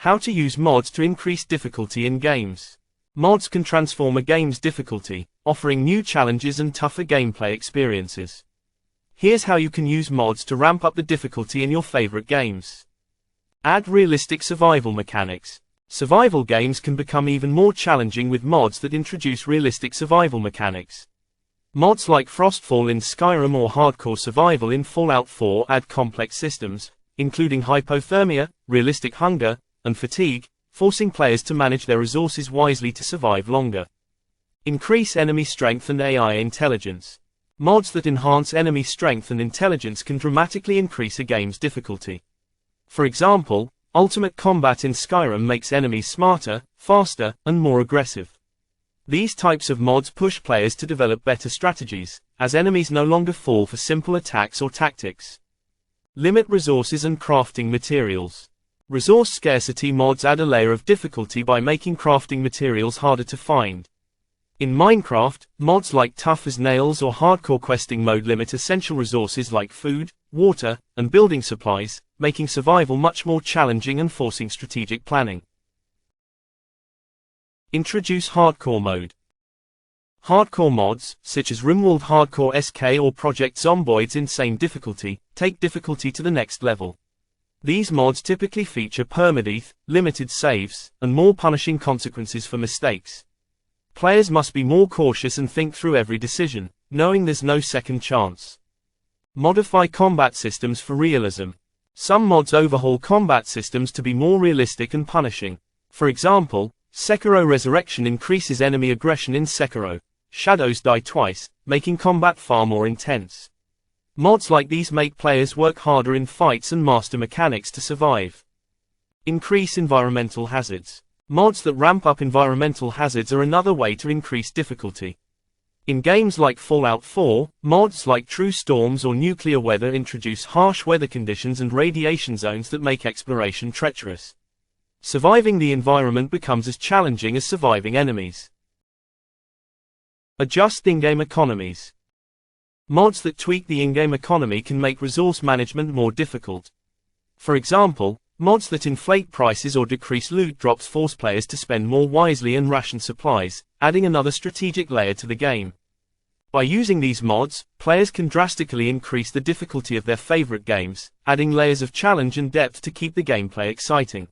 How to use mods to increase difficulty in games. Mods can transform a game's difficulty, offering new challenges and tougher gameplay experiences. Here's how you can use mods to ramp up the difficulty in your favorite games. Add realistic survival mechanics. Survival games can become even more challenging with mods that introduce realistic survival mechanics. Mods like Frostfall in Skyrim or Hardcore Survival in Fallout 4 add complex systems, including hypothermia, realistic hunger, and fatigue, forcing players to manage their resources wisely to survive longer. Increase enemy strength and AI intelligence. Mods that enhance enemy strength and intelligence can dramatically increase a game's difficulty. For example, Ultimate Combat in Skyrim makes enemies smarter, faster, and more aggressive. These types of mods push players to develop better strategies, as enemies no longer fall for simple attacks or tactics. Limit resources and crafting materials. Resource scarcity mods add a layer of difficulty by making crafting materials harder to find. In Minecraft, mods like Tough as Nails or Hardcore Questing mode limit essential resources like food, water, and building supplies, making survival much more challenging and forcing strategic planning. Introduce Hardcore mode. Hardcore mods, such as RimWorld Hardcore SK or Project Zomboid's Insane Difficulty, take difficulty to the next level. These mods typically feature permadeath, limited saves, and more punishing consequences for mistakes. Players must be more cautious and think through every decision, knowing there's no second chance. Modify combat systems for realism. Some mods overhaul combat systems to be more realistic and punishing. For example, Sekiro Resurrection increases enemy aggression in Sekiro. Shadows die twice, making combat far more intense. Mods like these make players work harder in fights and master mechanics to survive. Increase environmental hazards. Mods that ramp up environmental hazards are another way to increase difficulty. In games like Fallout 4, mods like True Storms or Nuclear Weather introduce harsh weather conditions and radiation zones that make exploration treacherous. Surviving the environment becomes as challenging as surviving enemies. Adjust in-game economies. Mods that tweak the in-game economy can make resource management more difficult. For example, mods that inflate prices or decrease loot drops force players to spend more wisely and ration supplies, adding another strategic layer to the game. By using these mods, players can drastically increase the difficulty of their favorite games, adding layers of challenge and depth to keep the gameplay exciting.